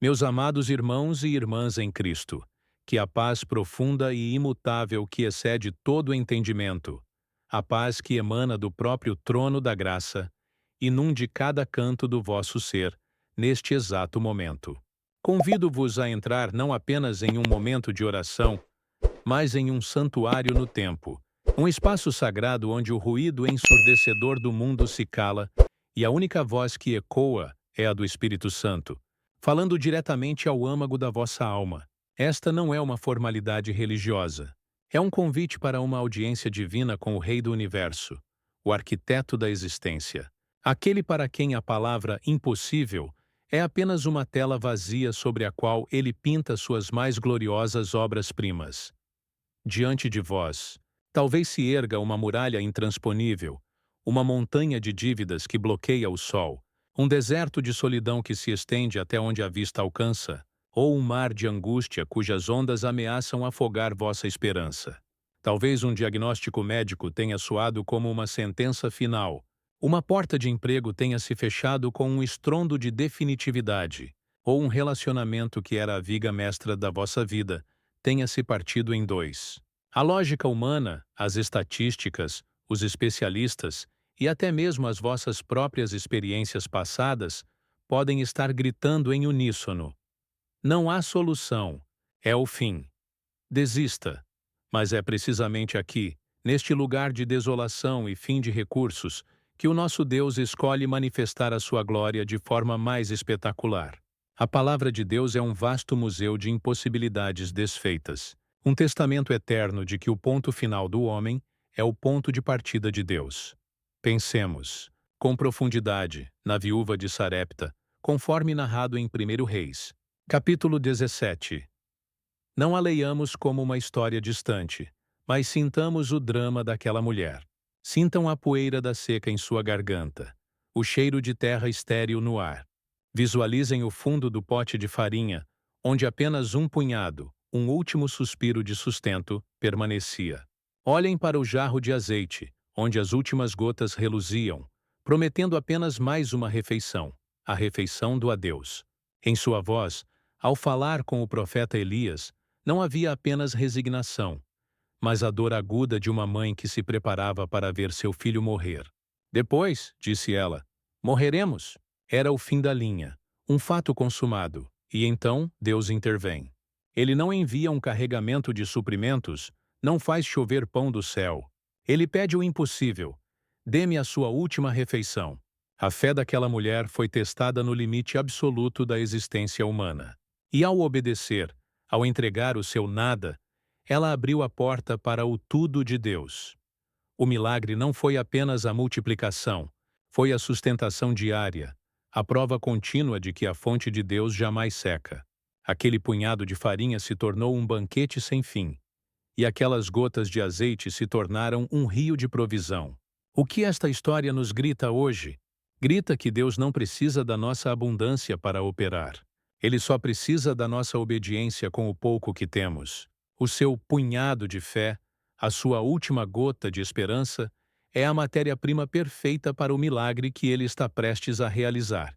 Meus amados irmãos e irmãs em Cristo, que a paz profunda e imutável que excede todo entendimento, a paz que emana do próprio trono da graça, inunde cada canto do vosso ser, neste exato momento. Convido-vos a entrar não apenas em um momento de oração, mas em um santuário no tempo, um espaço sagrado onde o ruído ensurdecedor do mundo se cala e a única voz que ecoa é a do Espírito Santo, falando diretamente ao âmago da vossa alma. Esta não é uma formalidade religiosa. É um convite para uma audiência divina com o Rei do Universo, o arquiteto da existência. Aquele para quem a palavra impossível é apenas uma tela vazia sobre a qual ele pinta suas mais gloriosas obras-primas. Diante de vós, talvez se erga uma muralha intransponível, uma montanha de dívidas que bloqueia o sol, um deserto de solidão que se estende até onde a vista alcança, ou um mar de angústia cujas ondas ameaçam afogar vossa esperança. Talvez um diagnóstico médico tenha soado como uma sentença final, uma porta de emprego tenha se fechado com um estrondo de definitividade, ou um relacionamento que era a viga mestra da vossa vida tenha se partido em dois. A lógica humana, as estatísticas, os especialistas e até mesmo as vossas próprias experiências passadas podem estar gritando em uníssono. Não há solução. É o fim. Desista. Mas é precisamente aqui, neste lugar de desolação e fim de recursos, que o nosso Deus escolhe manifestar a sua glória de forma mais espetacular. A palavra de Deus é um vasto museu de impossibilidades desfeitas, um testamento eterno de que o ponto final do homem é o ponto de partida de Deus. Pensemos, com profundidade, na viúva de Sarepta, conforme narrado em 1 Reis, capítulo 17. Não a leiamos como uma história distante, mas sintamos o drama daquela mulher. Sintam a poeira da seca em sua garganta, o cheiro de terra estéril no ar. Visualizem o fundo do pote de farinha, onde apenas um punhado, um último suspiro de sustento, permanecia. Olhem para o jarro de azeite, onde as últimas gotas reluziam, prometendo apenas mais uma refeição, a refeição do adeus. Em sua voz, ao falar com o profeta Elias, não havia apenas resignação, mas a dor aguda de uma mãe que se preparava para ver seu filho morrer. Depois, disse ela, morreremos. Era o fim da linha, um fato consumado, e então Deus intervém. Ele não envia um carregamento de suprimentos, não faz chover pão do céu. Ele pede o impossível. Dê-me a sua última refeição. A fé daquela mulher foi testada no limite absoluto da existência humana. E ao obedecer, ao entregar o seu nada, ela abriu a porta para o tudo de Deus. O milagre não foi apenas a multiplicação, foi a sustentação diária, a prova contínua de que a fonte de Deus jamais seca. Aquele punhado de farinha se tornou um banquete sem fim, e aquelas gotas de azeite se tornaram um rio de provisão. O que esta história nos grita hoje? Grita que Deus não precisa da nossa abundância para operar. Ele só precisa da nossa obediência com o pouco que temos. O seu punhado de fé, a sua última gota de esperança, é a matéria-prima perfeita para o milagre que ele está prestes a realizar.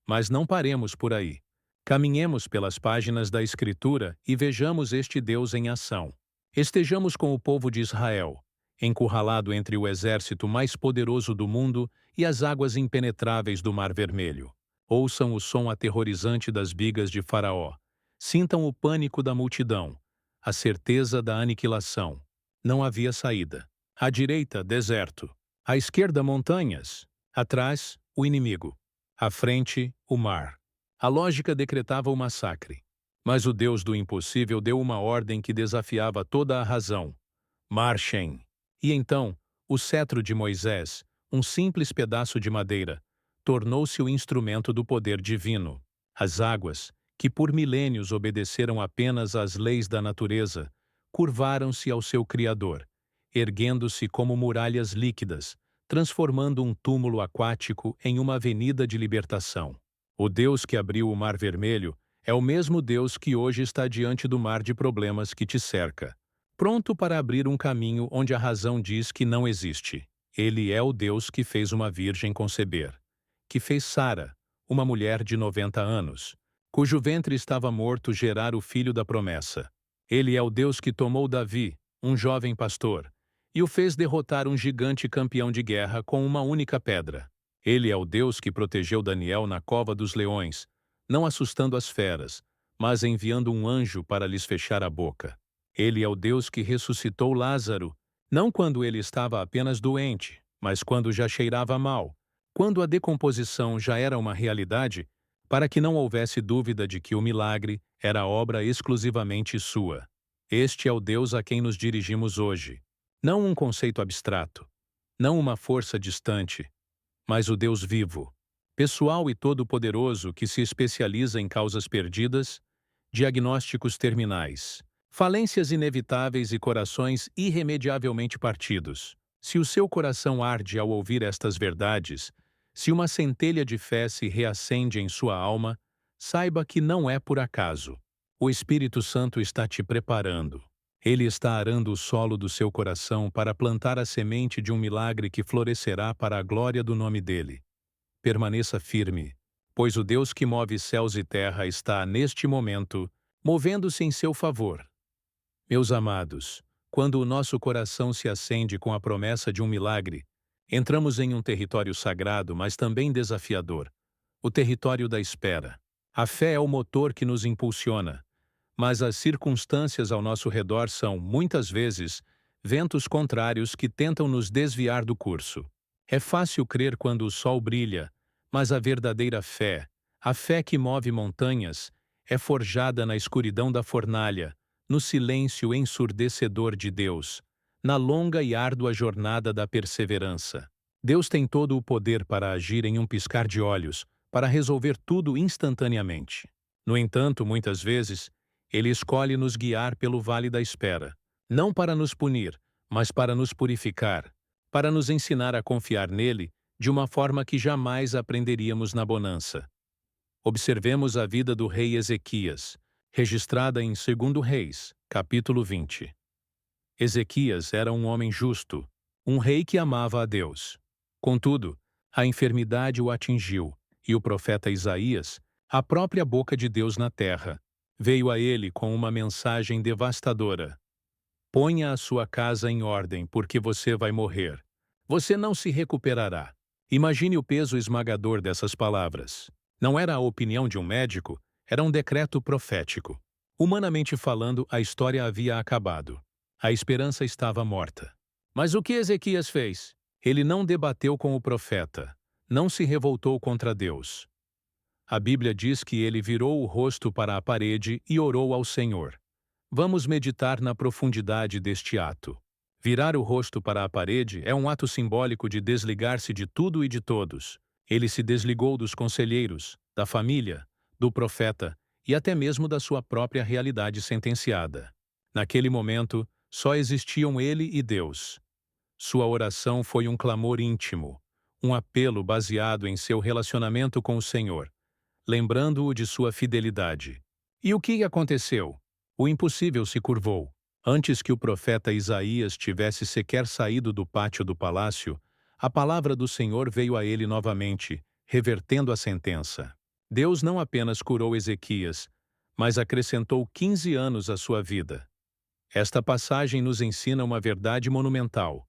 Mas não paremos por aí. Caminhemos pelas páginas da Escritura e vejamos este Deus em ação. Estejamos com o povo de Israel, encurralado entre o exército mais poderoso do mundo e as águas impenetráveis do Mar Vermelho. Ouçam o som aterrorizante das bigas de Faraó. Sintam o pânico da multidão, a certeza da aniquilação. Não havia saída. À direita, deserto. À esquerda, montanhas. Atrás, o inimigo. À frente, o mar. A lógica decretava o massacre. Mas o Deus do impossível deu uma ordem que desafiava toda a razão. Marchem! E então, o cetro de Moisés, um simples pedaço de madeira, tornou-se o instrumento do poder divino. As águas, que por milênios obedeceram apenas às leis da natureza, curvaram-se ao seu Criador, erguendo-se como muralhas líquidas, transformando um túmulo aquático em uma avenida de libertação. O Deus que abriu o Mar Vermelho é o mesmo Deus que hoje está diante do mar de problemas que te cerca, pronto para abrir um caminho onde a razão diz que não existe. Ele é o Deus que fez uma virgem conceber, que fez Sara, uma mulher de 90 anos, cujo ventre estava morto, gerar o filho da promessa. Ele é o Deus que tomou Davi, um jovem pastor, e o fez derrotar um gigante campeão de guerra com uma única pedra. Ele é o Deus que protegeu Daniel na cova dos leões, não assustando as feras, mas enviando um anjo para lhes fechar a boca. Ele é o Deus que ressuscitou Lázaro, não quando ele estava apenas doente, mas quando já cheirava mal, quando a decomposição já era uma realidade, para que não houvesse dúvida de que o milagre era obra exclusivamente sua. Este é o Deus a quem nos dirigimos hoje. Não um conceito abstrato, não uma força distante, mas o Deus vivo, pessoal e todo-poderoso que se especializa em causas perdidas, diagnósticos terminais, falências inevitáveis e corações irremediavelmente partidos. Se o seu coração arde ao ouvir estas verdades, se uma centelha de fé se reacende em sua alma, saiba que não é por acaso. O Espírito Santo está te preparando. Ele está arando o solo do seu coração para plantar a semente de um milagre que florescerá para a glória do nome dele. Permaneça firme, pois o Deus que move céus e terra está, neste momento, movendo-se em seu favor. Meus amados, quando o nosso coração se acende com a promessa de um milagre, entramos em um território sagrado, mas também desafiador, o território da espera. A fé é o motor que nos impulsiona, mas as circunstâncias ao nosso redor são, muitas vezes, ventos contrários que tentam nos desviar do curso. É fácil crer quando o sol brilha, mas a verdadeira fé, a fé que move montanhas, é forjada na escuridão da fornalha, no silêncio ensurdecedor de Deus, na longa e árdua jornada da perseverança. Deus tem todo o poder para agir em um piscar de olhos, para resolver tudo instantaneamente. No entanto, muitas vezes, Ele escolhe nos guiar pelo vale da espera, não para nos punir, mas para nos purificar, para nos ensinar a confiar nele de uma forma que jamais aprenderíamos na bonança. Observemos a vida do rei Ezequias, registrada em 2 Reis, capítulo 20. Ezequias era um homem justo, um rei que amava a Deus. Contudo, a enfermidade o atingiu, e o profeta Isaías, a própria boca de Deus na terra, veio a ele com uma mensagem devastadora. Ponha a sua casa em ordem, porque você vai morrer. Você não se recuperará. Imagine o peso esmagador dessas palavras. Não era a opinião de um médico, era um decreto profético. Humanamente falando, a história havia acabado. A esperança estava morta. Mas o que Ezequias fez? Ele não debateu com o profeta, não se revoltou contra Deus. A Bíblia diz que ele virou o rosto para a parede e orou ao Senhor. Vamos meditar na profundidade deste ato. Virar o rosto para a parede é um ato simbólico de desligar-se de tudo e de todos. Ele se desligou dos conselheiros, da família, do profeta e até mesmo da sua própria realidade sentenciada. Naquele momento, só existiam ele e Deus. Sua oração foi um clamor íntimo, um apelo baseado em seu relacionamento com o Senhor, lembrando-o de sua fidelidade. E o que aconteceu? O impossível se curvou. Antes que o profeta Isaías tivesse sequer saído do pátio do palácio, a palavra do Senhor veio a ele novamente, revertendo a sentença. Deus não apenas curou Ezequias, mas acrescentou 15 anos à sua vida. Esta passagem nos ensina uma verdade monumental.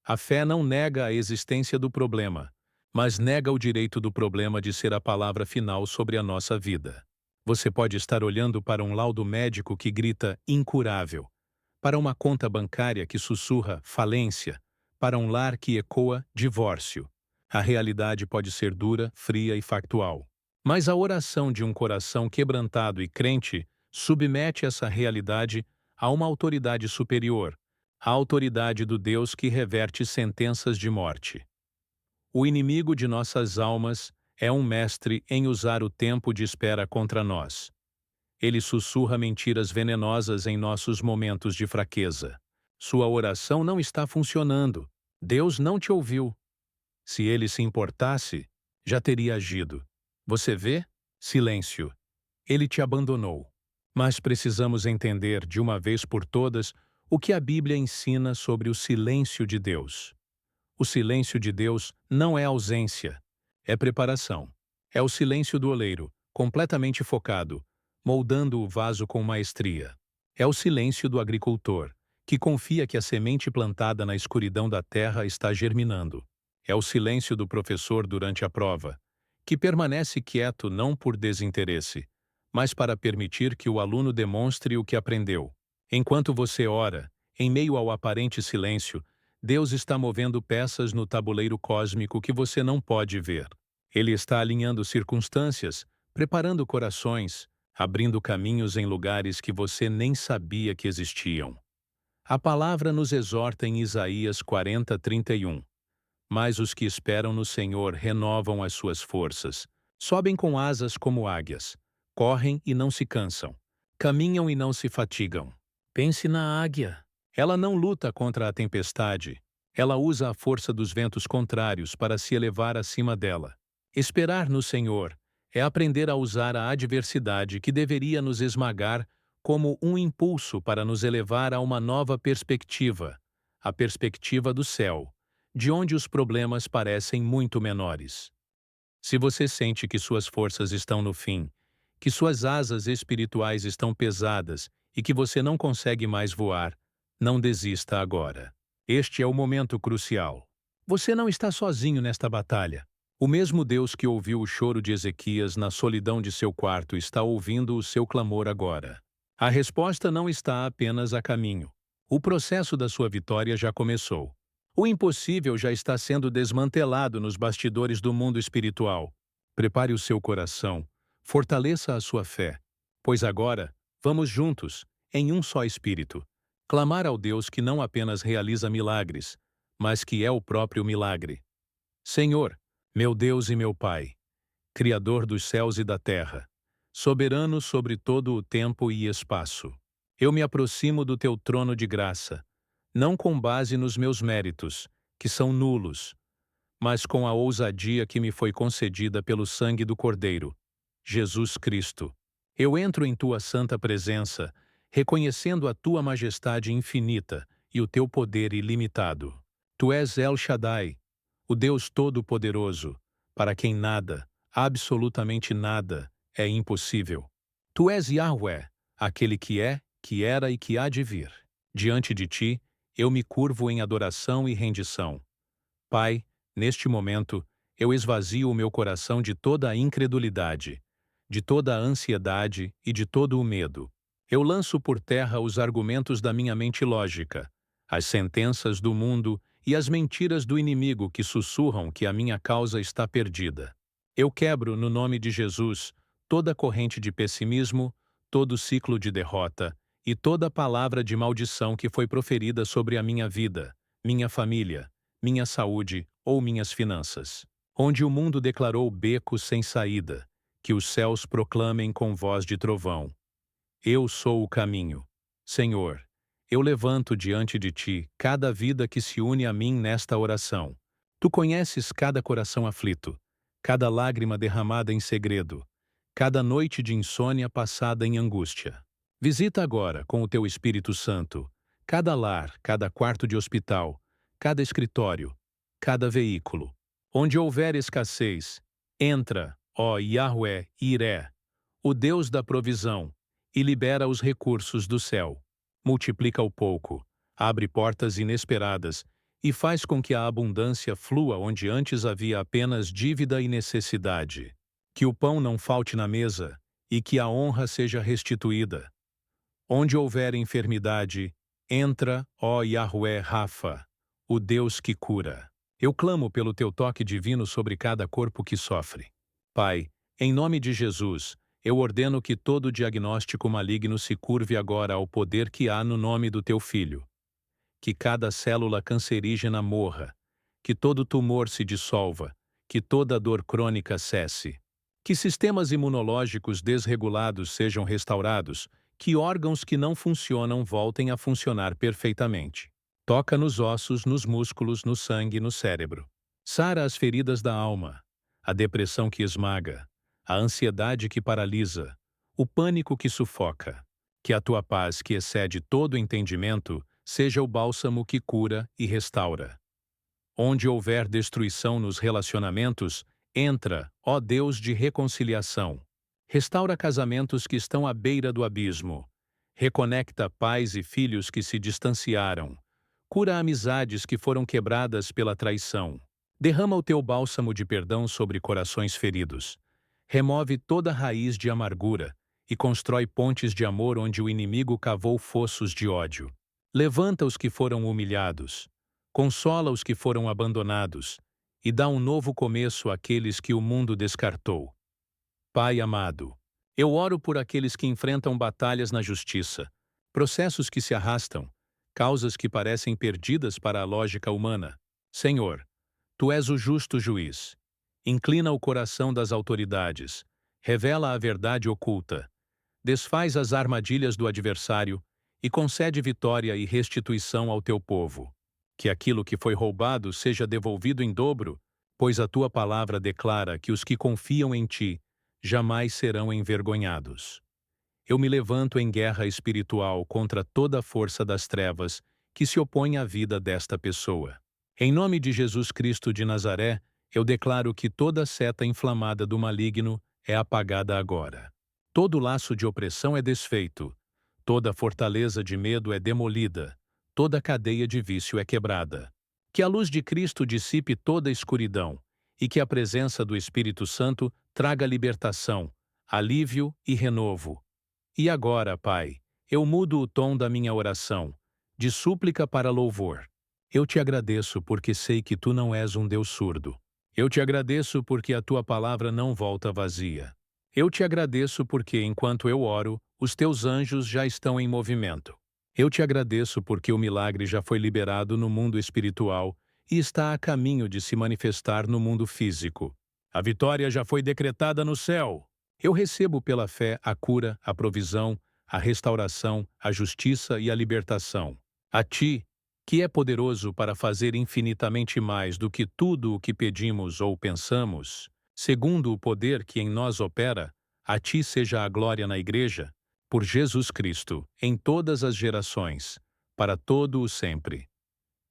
A fé não nega a existência do problema, mas nega o direito do problema de ser a palavra final sobre a nossa vida. Você pode estar olhando para um laudo médico que grita incurável, para uma conta bancária que sussurra falência, para um lar que ecoa divórcio. A realidade pode ser dura, fria e factual. Mas a oração de um coração quebrantado e crente submete essa realidade a uma autoridade superior, a autoridade do Deus que reverte sentenças de morte. O inimigo de nossas almas é um mestre em usar o tempo de espera contra nós. Ele sussurra mentiras venenosas em nossos momentos de fraqueza. Sua oração não está funcionando. Deus não te ouviu. Se ele se importasse, já teria agido. Você vê? Silêncio. Ele te abandonou. Mas precisamos entender, de uma vez por todas, o que a Bíblia ensina sobre o silêncio de Deus. O silêncio de Deus não é ausência, é preparação. É o silêncio do oleiro, completamente focado, moldando o vaso com maestria. É o silêncio do agricultor, que confia que a semente plantada na escuridão da terra está germinando. É o silêncio do professor durante a prova, que permanece quieto não por desinteresse, mas para permitir que o aluno demonstre o que aprendeu. Enquanto você ora, em meio ao aparente silêncio, Deus está movendo peças no tabuleiro cósmico que você não pode ver. Ele está alinhando circunstâncias, preparando corações, abrindo caminhos em lugares que você nem sabia que existiam. A palavra nos exorta em Isaías 40:31. Mas os que esperam no Senhor renovam as suas forças, sobem com asas como águias, correm e não se cansam, caminham e não se fatigam. Pense na águia. Ela não luta contra a tempestade, ela usa a força dos ventos contrários para se elevar acima dela. Esperar no Senhor é aprender a usar a adversidade que deveria nos esmagar como um impulso para nos elevar a uma nova perspectiva, a perspectiva do céu, de onde os problemas parecem muito menores. Se você sente que suas forças estão no fim, que suas asas espirituais estão pesadas e que você não consegue mais voar, não desista agora. Este é o momento crucial. Você não está sozinho nesta batalha. O mesmo Deus que ouviu o choro de Ezequias na solidão de seu quarto está ouvindo o seu clamor agora. A resposta não está apenas a caminho. O processo da sua vitória já começou. O impossível já está sendo desmantelado nos bastidores do mundo espiritual. Prepare o seu coração, fortaleça a sua fé, pois agora, vamos juntos, em um só espírito, clamar ao Deus que não apenas realiza milagres, mas que é o próprio milagre. Senhor, meu Deus e meu Pai, Criador dos céus e da terra, soberano sobre todo o tempo e espaço, eu me aproximo do teu trono de graça, não com base nos meus méritos, que são nulos, mas com a ousadia que me foi concedida pelo sangue do Cordeiro, Jesus Cristo. Eu entro em tua santa presença, reconhecendo a tua majestade infinita e o teu poder ilimitado. Tu és El Shaddai, o Deus Todo-Poderoso, para quem nada, absolutamente nada, é impossível. Tu és Yahweh, aquele que era e que há de vir. Diante de ti, eu me curvo em adoração e rendição. Pai, neste momento, eu esvazio o meu coração de toda a incredulidade, de toda a ansiedade e de todo o medo. Eu lanço por terra os argumentos da minha mente lógica, as sentenças do mundo e as mentiras do inimigo que sussurram que a minha causa está perdida. Eu quebro, no nome de Jesus, toda corrente de pessimismo, todo ciclo de derrota e toda palavra de maldição que foi proferida sobre a minha vida, minha família, minha saúde ou minhas finanças. Onde o mundo declarou beco sem saída, que os céus proclamem com voz de trovão. Eu sou o caminho. Senhor, eu levanto diante de ti cada vida que se une a mim nesta oração. Tu conheces cada coração aflito, cada lágrima derramada em segredo, cada noite de insônia passada em angústia. Visita agora, com o teu Espírito Santo, cada lar, cada quarto de hospital, cada escritório, cada veículo. Onde houver escassez, entra, ó Yahweh Iré, o Deus da provisão, e libera os recursos do céu. Multiplica o pouco, abre portas inesperadas e faz com que a abundância flua onde antes havia apenas dívida e necessidade. Que o pão não falte na mesa e que a honra seja restituída. Onde houver enfermidade, entra, ó Yahweh Rafa, o Deus que cura. Eu clamo pelo teu toque divino sobre cada corpo que sofre. Pai, em nome de Jesus, eu ordeno que todo diagnóstico maligno se curve agora ao poder que há no nome do teu Filho. Que cada célula cancerígena morra, que todo tumor se dissolva, que toda dor crônica cesse. Que sistemas imunológicos desregulados sejam restaurados, que órgãos que não funcionam voltem a funcionar perfeitamente. Toca nos ossos, nos músculos, no sangue, no cérebro. Sara as feridas da alma, a depressão que esmaga, a ansiedade que paralisa, o pânico que sufoca. Que a tua paz, que excede todo entendimento, seja o bálsamo que cura e restaura. Onde houver destruição nos relacionamentos, entra, ó Deus de reconciliação. Restaura casamentos que estão à beira do abismo. Reconecta pais e filhos que se distanciaram. Cura amizades que foram quebradas pela traição. Derrama o teu bálsamo de perdão sobre corações feridos. Remove toda raiz de amargura e constrói pontes de amor onde o inimigo cavou fossos de ódio. Levanta os que foram humilhados. Consola os que foram abandonados e dá um novo começo àqueles que o mundo descartou. Pai amado, eu oro por aqueles que enfrentam batalhas na justiça, processos que se arrastam, causas que parecem perdidas para a lógica humana. Senhor, Tu és o justo juiz. Inclina o coração das autoridades, revela a verdade oculta, desfaz as armadilhas do adversário e concede vitória e restituição ao teu povo. Que aquilo que foi roubado seja devolvido em dobro, pois a tua palavra declara que os que confiam em ti jamais serão envergonhados. Eu me levanto em guerra espiritual contra toda a força das trevas que se opõe à vida desta pessoa. Em nome de Jesus Cristo de Nazaré, eu declaro que toda seta inflamada do maligno é apagada agora. Todo laço de opressão é desfeito, toda fortaleza de medo é demolida, toda cadeia de vício é quebrada. Que a luz de Cristo dissipe toda a escuridão e que a presença do Espírito Santo traga libertação, alívio e renovo. E agora, Pai, eu mudo o tom da minha oração, de súplica para louvor. Eu te agradeço porque sei que tu não és um Deus surdo. Eu te agradeço porque a tua palavra não volta vazia. Eu te agradeço porque, enquanto eu oro, os teus anjos já estão em movimento. Eu te agradeço porque o milagre já foi liberado no mundo espiritual e está a caminho de se manifestar no mundo físico. A vitória já foi decretada no céu. Eu recebo pela fé a cura, a provisão, a restauração, a justiça e a libertação. A ti, que é poderoso para fazer infinitamente mais do que tudo o que pedimos ou pensamos, segundo o poder que em nós opera, a ti seja a glória na Igreja, por Jesus Cristo, em todas as gerações, para todo o sempre.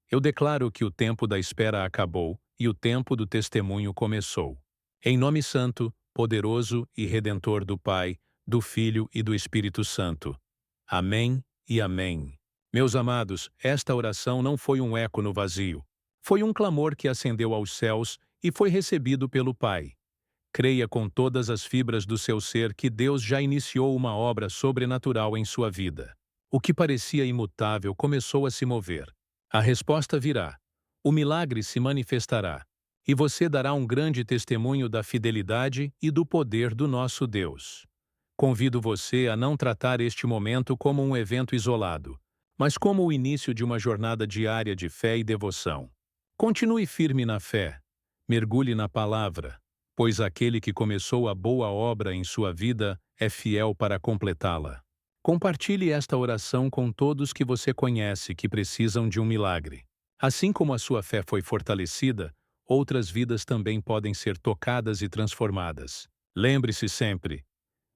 Eu declaro que o tempo da espera acabou e o tempo do testemunho começou. Em nome santo, poderoso e redentor do Pai, do Filho e do Espírito Santo. Amém e amém. Meus amados, esta oração não foi um eco no vazio. Foi um clamor que ascendeu aos céus e foi recebido pelo Pai. Creia com todas as fibras do seu ser que Deus já iniciou uma obra sobrenatural em sua vida. O que parecia imutável começou a se mover. A resposta virá. O milagre se manifestará. E você dará um grande testemunho da fidelidade e do poder do nosso Deus. Convido você a não tratar este momento como um evento isolado, mas como o início de uma jornada diária de fé e devoção. Continue firme na fé. Mergulhe na palavra, pois aquele que começou a boa obra em sua vida é fiel para completá-la. Compartilhe esta oração com todos que você conhece que precisam de um milagre. Assim como a sua fé foi fortalecida, outras vidas também podem ser tocadas e transformadas. Lembre-se sempre,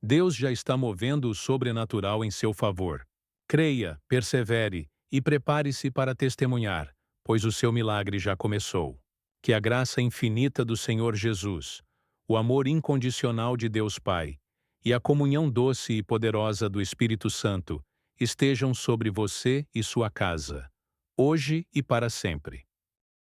Deus já está movendo o sobrenatural em seu favor. Creia, persevere e prepare-se para testemunhar, pois o seu milagre já começou. Que a graça infinita do Senhor Jesus, o amor incondicional de Deus Pai e a comunhão doce e poderosa do Espírito Santo estejam sobre você e sua casa, hoje e para sempre.